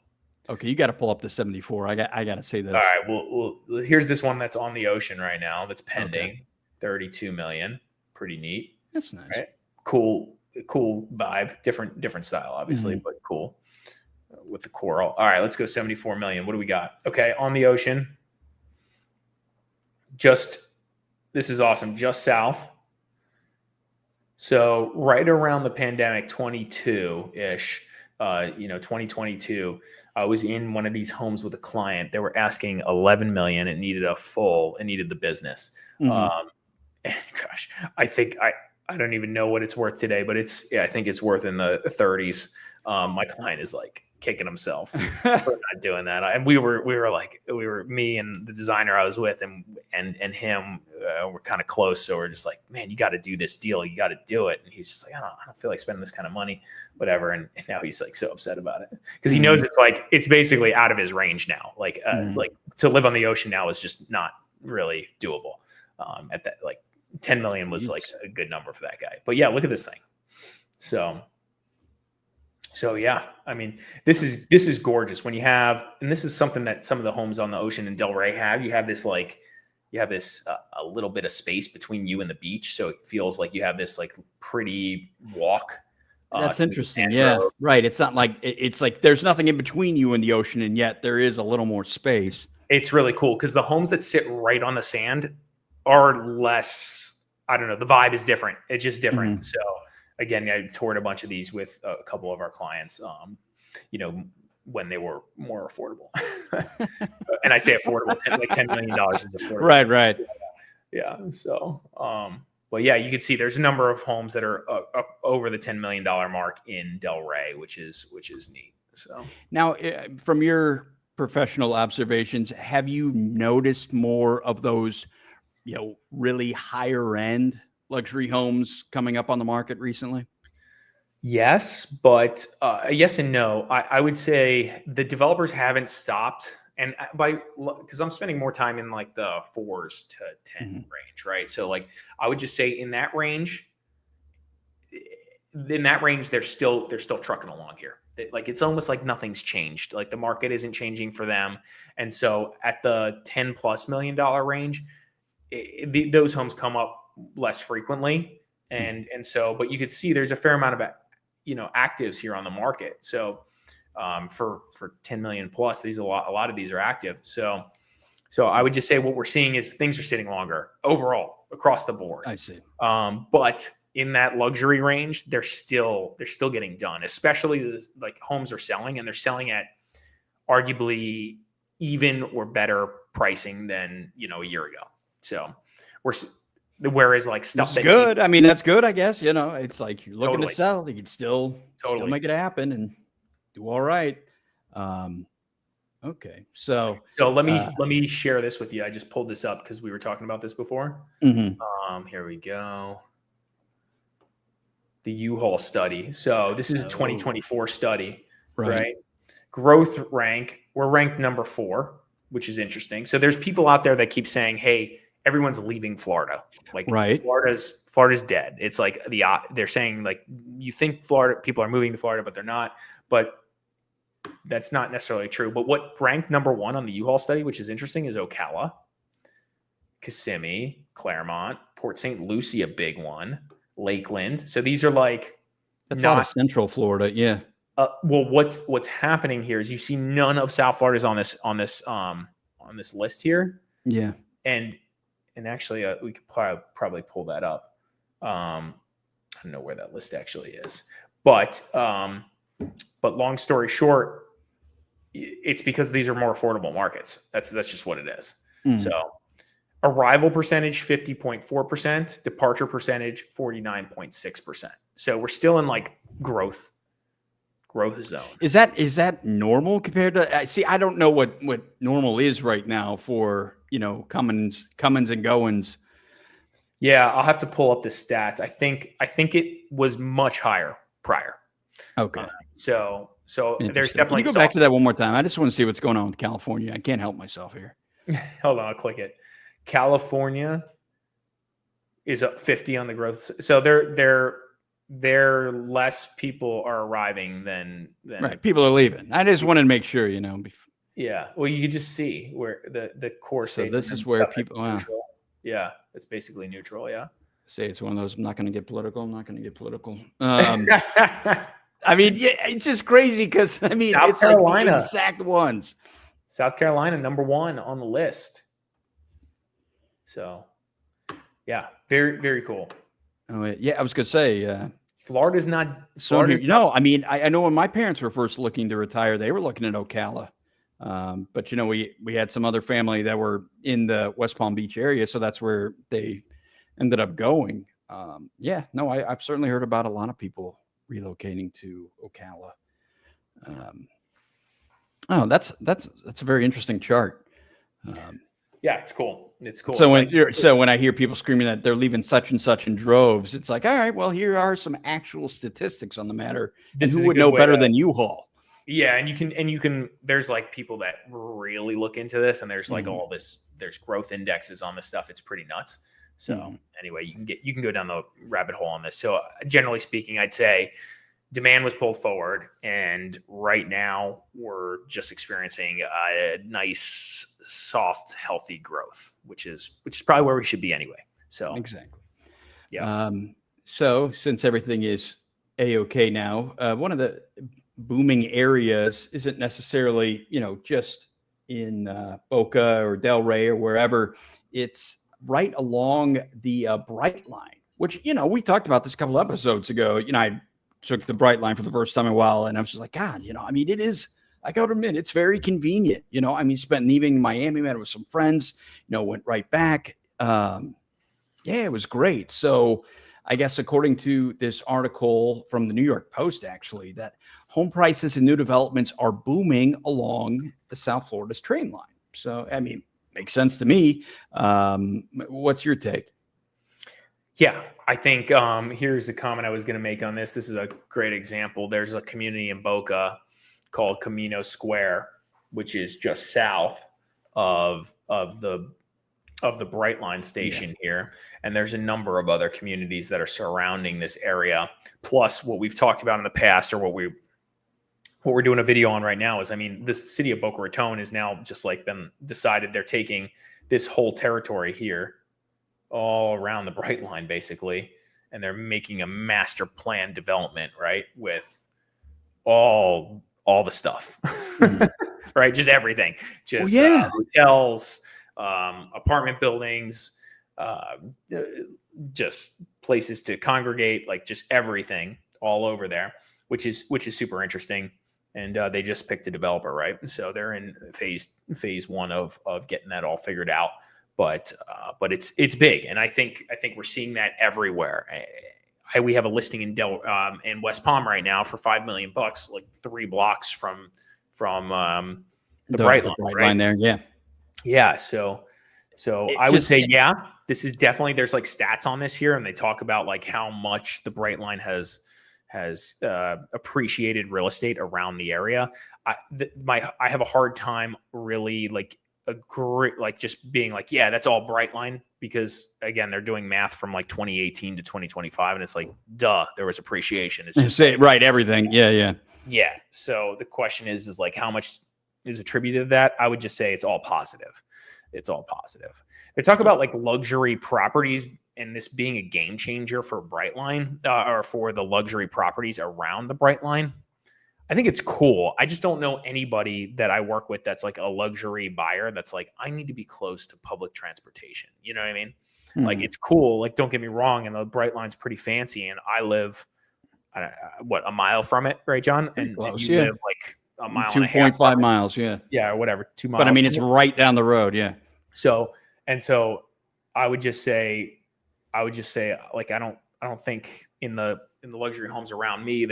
Okay, you got to pull up the 74. I got to say this. All right. Well, here's this one that's on the Ocean right now. That's pending. Okay. 32 million. Pretty neat. That's nice. Right? Cool vibe. Different style, obviously, but cool. With the coral. All right, let's go 74 million. What do we got? Okay, on the Ocean. This is awesome. Just south. So right around the pandemic, 22-ish, 2022, I was in one of these homes with a client. They were asking 11 million. It needed the business. And gosh, I think I don't even know what it's worth today, but I think it's worth in the 30s. My client is like kicking himself for not doing that. And we were me and the designer I was with and him were kind of close. So we're just like, man, you got to do this deal. You got to do it. And he's just like, I don't feel like spending this kind of money, whatever. And now he's like so upset about it because he knows it's basically out of his range now. Like to live on the Ocean now is just not really doable. At that, like 10 million was like a good number for that guy. But yeah, look at this thing. So So yeah, I mean, this is gorgeous when you have, and this is something that some of the homes on the ocean in Delray have. You have this a little bit of space between you and the beach, so it feels like you have this like pretty walk. That's interesting. Yeah, right. It's not like it's like there's nothing in between you and the ocean, and yet there is a little more space. It's really cool because the homes that sit right on the sand are less. I don't know. The vibe is different. It's just different. So again, I toured a bunch of these with a couple of our clients, when they were more affordable. And I say affordable, like $10 million is affordable. Right. Yeah. So, but yeah, you can see there's a number of homes that are over the $10 million mark in Delray, which is neat. So now, from your professional observations, have you noticed more of those, really higher end luxury homes coming up on the market recently? Yes, but yes and no. I would say the developers haven't stopped, and because I'm spending more time in like the 4s to 10 range, right? So like I would just say in that range, they're still trucking along here. Like it's almost like nothing's changed. Like the market isn't changing for them, and so at the $10+ million range, those homes come up less frequently, and so but you could see there's a fair amount of actives here on the market. So for 10 million plus, a lot of these are active. So I would just say what we're seeing is things are sitting longer overall across the board. I see. But in that luxury range, they're still getting done, especially like homes are selling, and they're selling at arguably even or better pricing than a year ago. So whereas like stuff that's good. I mean, that's good, I guess. It's like you're looking to sell, you can still make it happen and do all right. Okay. So let me share this with you. I just pulled this up because we were talking about this before. Here we go. The U-Haul study. So this is a 2024 study, right? Growth rank. We're ranked number 4, which is interesting. So there's people out there that keep saying, hey, everyone's leaving Florida. Like Florida's dead. It's like they're saying like, you think Florida people are moving to Florida, but they're not. But that's not necessarily true. But what ranked number 1 on the U-Haul study, which is interesting, is Ocala, Kissimmee, Claremont, Port St. Lucie, a big one, Lakeland. So these are like that's not Central Florida. Yeah. Well, what's happening here is you see none of South Florida's on this list here. Yeah. And actually, we could probably pull that up. I don't know where that list actually is, but long story short, it's because these are more affordable markets. That's just what it is. So arrival percentage 50.4%, departure percentage 49.6%. So we're still in like growth zone. Is that normal compared to? See, I don't know what normal is right now for comings and goings. Yeah, I'll have to pull up the stats. I think it was much higher prior. Okay. So there's definitely. Can you go back to that one more time? I just want to see what's going on with California. I can't help myself here. Hold on, I'll click it. California is up 50 on the growth. So they're less people are arriving than right. People are leaving. I just wanted to make sure, Yeah. Well, you can just see where the core states. So this is where people. Wow. Yeah, it's basically neutral. Yeah. Say it's one of those. I'm not going to get political. I mean, yeah, it's just crazy because it's like the exact ones. South Carolina, number 1 on the list. So, yeah, very, very cool. Oh, yeah, I was going to say, Florida's not. I know when my parents were first looking to retire, they were looking at Ocala. But we had some other family that were in the West Palm Beach area, so that's where they ended up going. I've certainly heard about a lot of people relocating to Ocala. That's a very interesting chart. Yeah, it's cool. It's cool. So when I hear people screaming that they're leaving such and such in droves, it's like, all right, well, here are some actual statistics on the matter. And who would know better than U-Haul? Yeah, and you can. There's like people that really look into this, and there's like all this. There's growth indexes on this stuff. It's pretty nuts. So anyway, you can go down the rabbit hole on this. So generally speaking, I'd say demand was pulled forward, and right now we're just experiencing a nice, soft, healthy growth, which is probably where we should be anyway. So exactly. yeah. So since everything is A-OK now, one of the booming areas isn't necessarily, just in Boca or Delray or wherever. It's right along the Brightline, which, we talked about this a couple episodes ago. I took the Brightline for the first time in a while, and I was just like, God, it is, I got to admit, it's very convenient. Spent an evening in Miami, met with some friends, went right back. Yeah, it was great. So I guess according to this article from the New York Post, actually, that home prices and new developments are booming along the South Florida's train line. So, makes sense to me. What's your take? Yeah, I think here's the comment I was going to make on this. This is a great example. There's a community in Boca called Camino Square, which is just south of the Brightline station here. And there's a number of other communities that are surrounding this area. Plus what we've talked about in the past, or what we're doing a video on right now, is, the city of Boca Raton is now just like them decided they're taking this whole territory here all around the Brightline basically. And they're making a master plan development, right? With all the stuff, right? Just everything, just hotels, apartment buildings, just places to congregate, like just everything all over there, which is super interesting. And they just picked a developer, right? So they're in phase one of getting that all figured out. But it's big, and I think we're seeing that everywhere. We have a listing in West Palm right now for $5 million, like 3 blocks from the Brightline, right? There, yeah. Yeah, so I would say, this is definitely, there's like stats on this here, and they talk about like how much the Brightline has appreciated real estate around the area. I have a hard time really just being like, yeah, that's all Brightline, because again, they're doing math from like 2018 to 2025, and it's like, duh, there was appreciation. It's just right, everything. Yeah. So the question is like, how much is attributed to that? I would just say it's all positive. It's all positive. They talk about like luxury properties and this being a game changer for Brightline, or for the luxury properties around the Brightline. I think it's cool. I just don't know anybody that I work with that's like a luxury buyer that's like, I need to be close to public transportation. You know what I mean? Mm-hmm. Like, it's cool. Like, don't get me wrong. And the Brightline's pretty fancy. And I live, a mile from it, right, John? And you live like a mile 2.5 miles. Yeah. Yeah. Or whatever. 2 miles. But it's right down the road. Yeah. So I would just say, like, I don't think in the luxury homes around me,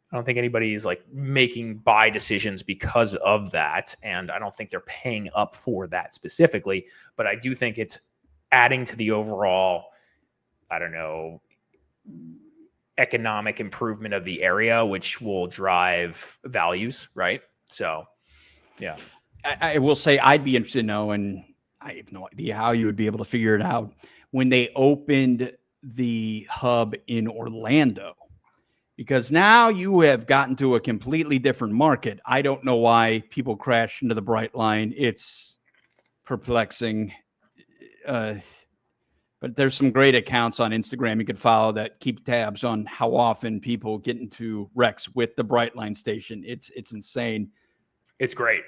I don't think anybody is like making buy decisions because of that. And I don't think they're paying up for that specifically, but I do think it's adding to the overall, economic improvement of the area, which will drive values. Right. So, yeah. I will say I'd be interested to know, and I have no idea how you would be able to figure it out, when they opened the hub in Orlando. Because now you have gotten to a completely different market. I don't know why people crash into the Brightline. It's perplexing. But there's some great accounts on Instagram you could follow that keep tabs on how often people get into wrecks with the Brightline station. It's insane. It's great.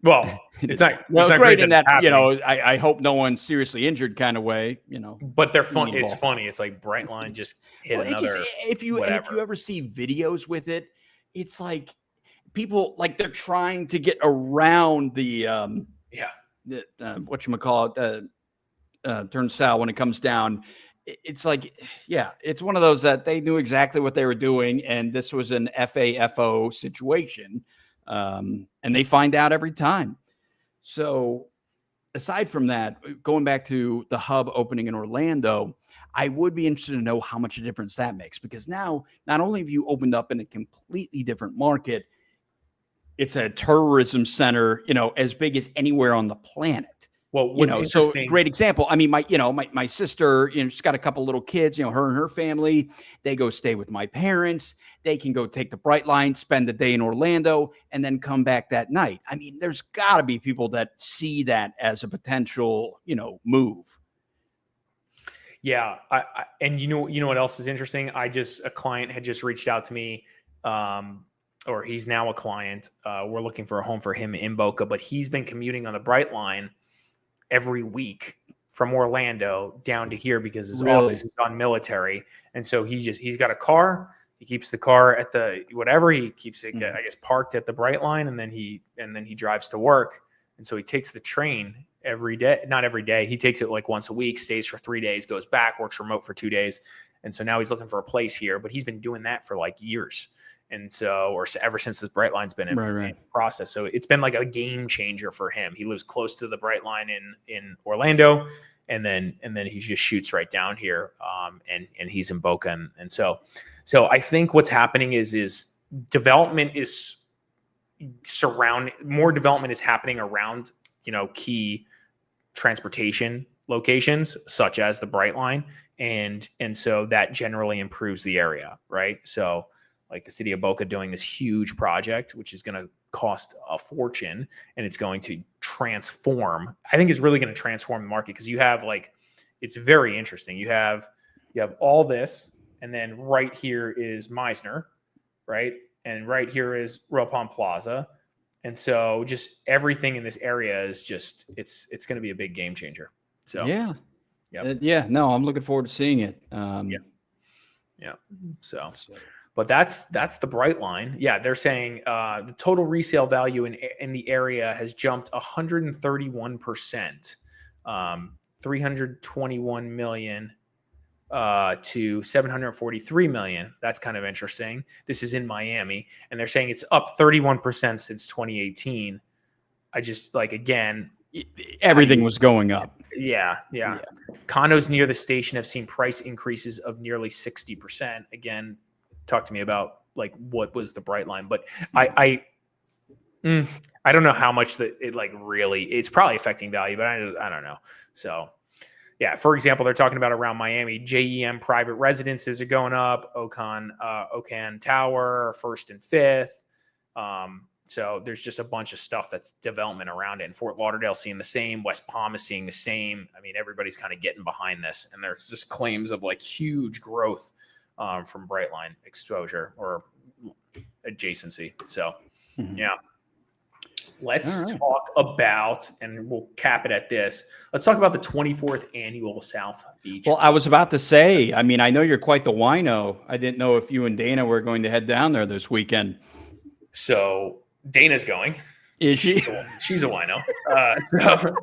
Well, it's not great in that, I hope no one's seriously injured kind of way, But they're fun. It's funny. It's like Brightline just hit another. If you ever see videos with it, it's like people like they're trying to get around the whatchamacallit, turnstile when it comes down. It's like, it's one of those that they knew exactly what they were doing, and this was an FAFO situation. And they find out every time. So aside from that, going back to the hub opening in Orlando, I would be interested to know how much a difference that makes, because now not only have you opened up in a completely different market, it's a tourism center, as big as anywhere on the planet. Well, what's So interesting, great example. I mean, my sister, she's got a couple little kids, her and her family, they go stay with my parents. They can go take the Brightline, spend the day in Orlando, and then come back that night. I mean, there's got to be people that see that as a potential, move. yeah, and you know what else is interesting? A client had just reached out to me, or he's now a client. We're looking for a home for him in Boca, but he's been commuting on the Brightline every week from Orlando down to here because his office is on Military. And so he's got a car. He keeps the car at the whatever. He keeps it, I guess, parked at the Brightline, and then he drives to work. And so he takes the train every day. Not every day. He takes it like once a week, stays for 3 days, goes back, works remote for 2 days. And so now he's looking for a place here, but he's been doing that for like years. And so, or ever since this Brightline's been in process. So it's been like a game changer for him. He lives close to the Brightline in Orlando, and then he just shoots right down here. And he's in Boca. And so I think what's happening is development is more development is happening around, key transportation locations such as the Brightline. And so that generally improves the area. Right. So, like the city of Boca doing this huge project, which is going to cost a fortune, and it's going to transform. I think it's really going to transform the market because you have it's very interesting. You have all this, and then right here is Meisner, right? And right here is Royal Palm Plaza. And so just everything in this area is just, it's going to be a big game changer. So, no, I'm looking forward to seeing it. Yeah. So. But that's the Brightline. Yeah, they're saying the total resale value in the area has jumped 131%, 321 million to 743 million. That's kind of interesting. This is in Miami, and they're saying it's up 31% since 2018. I just again, everything was going up. Yeah. Condos near the station have seen price increases of nearly 60%. Again, talk to me about what was the Brightline, but I don't know how much that it really, it's probably affecting value, but I don't know. So yeah, for example, they're talking about around Miami, JEM private residences are going up, Okan Tower, 1st and 5th. So there's just a bunch of stuff that's development around it. And Fort Lauderdale seeing the same, West Palm is seeing the same. I mean, everybody's kind of getting behind this, and there's just claims of huge growth from Brightline exposure or adjacency. So, yeah. Let's talk about, and we'll cap it at this. Let's talk about the 24th annual South Beach. Well, I was about to say, I mean, I know you're quite the wino. I didn't know if you and Dana were going to head down there this weekend. So Dana's going. Is she? She's a wino. So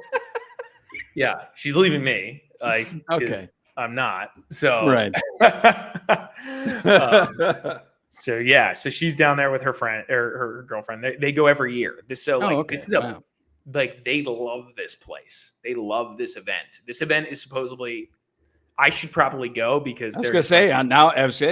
yeah, she's leaving me. Okay. I'm not. So right. So yeah, so she's down there with her friend or her girlfriend. They go every year. This is they love this place. They love this event. This event is supposedly, I should probably go because I was going to say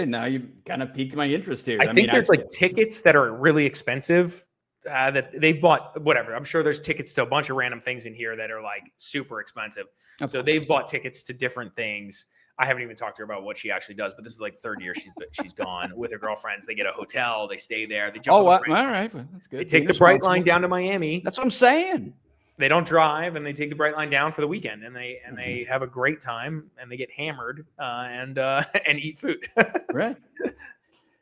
now you kind of piqued my interest here. I think there's tickets that are really expensive that they've bought. Whatever, I'm sure there's tickets to a bunch of random things in here that are super expensive. So they've bought tickets to different things. I haven't even talked to her about what she actually does, but this is third year she's gone with her girlfriends. They get a hotel, they stay there, they jump. All right, well, that's good. They take the Brightline down to Miami. That's what I'm saying. They don't drive, and they take the Brightline down for the weekend, and they have a great time, and they get hammered and eat food. Right.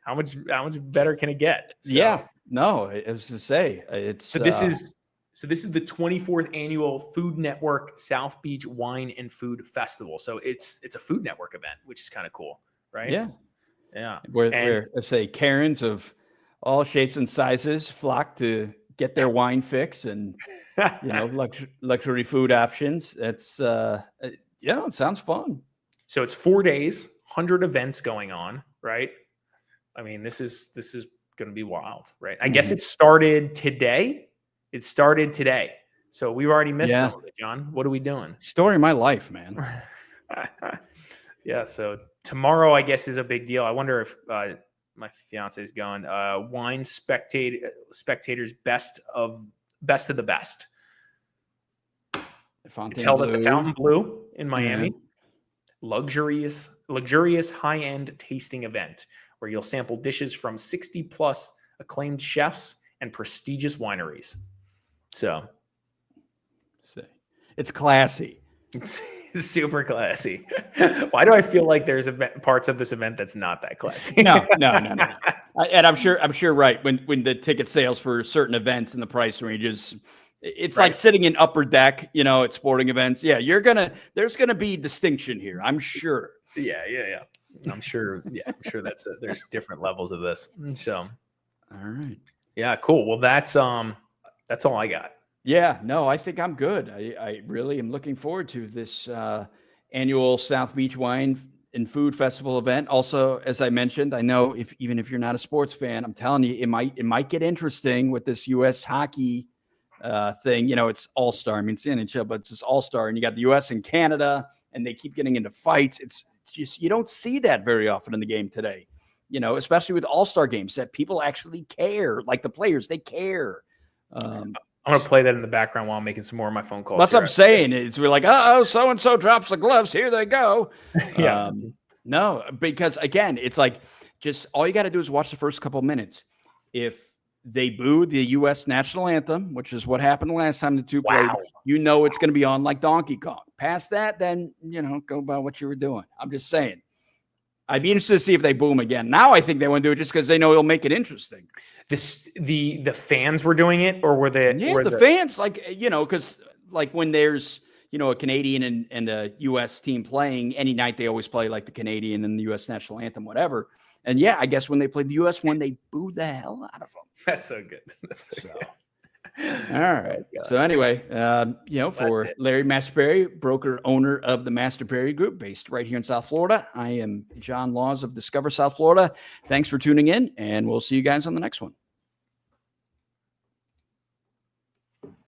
How much better can it get? So, yeah. No, as to say, it's So this is the 24th annual Food Network South Beach Wine and Food Festival. So it's a Food Network event, which is kind of cool, right? Yeah. Where let's say Karens of all shapes and sizes flock to get their wine fix and luxury food options. It's it sounds fun. So it's 4 days, 100 events going on, right? I mean, this is going to be wild, right? I guess it started today. So we've already missed some of it, John. What are we doing? Story of my life, man. Yeah. So tomorrow, I guess, is a big deal. I wonder if my fiance is going. Wine spectators best of the best. It's held at the Fontainebleau in Miami. Luxurious high-end tasting event where you'll sample dishes from 60 plus acclaimed chefs and prestigious wineries. So it's classy. It's super classy. Why do I feel like there's parts of this event that's not that classy? No. And I'm sure right. When the ticket sales for certain events and the price ranges, it's like sitting in upper deck, at sporting events. Yeah, there's gonna be distinction here. I'm sure. Yeah. I'm sure. Yeah, I'm sure there's different levels of this. So, all right. Yeah, cool. Well, that's all I got. Yeah, no, I think I'm good. I really am looking forward to this annual South Beach Wine and Food Festival event. Also, as I mentioned, I know even if you're not a sports fan, I'm telling you, it might get interesting with this U.S. hockey thing. It's All-Star. I mean, it's the NHL, but it's this All-Star, and you got the U.S. and Canada, and they keep getting into fights. It's just you don't see that very often in the game today. Especially with All-Star games, that people actually care. Like the players, they care. I'm going to play that in the background while I'm making some more of my phone calls. That's what I'm saying. We're like, so-and-so drops the gloves. Here they go. Yeah. No, because again, it's like just all you got to do is watch the first couple of minutes. If they boo the U.S. national anthem, which is what happened last time the two played, it's going to be on like Donkey Kong. Past that, then, go about what you were doing. I'm just saying. I'd be interested to see if they boom again. Now I think they want to do it just because they know it'll make it interesting. The fans were doing it, or were they? Yeah, the fans, because when there's a Canadian and a U.S. team playing any night, they always play like the Canadian and the U.S. national anthem, whatever. And yeah, I guess when they played the U.S. one, they booed the hell out of them. That's so good. That's so good. All right. So anyway, for Larry Mastropieri, broker owner of the Mastropieri Group, based right here in South Florida, I am John Laws of Discover South Florida. Thanks for tuning in, and we'll see you guys on the next one.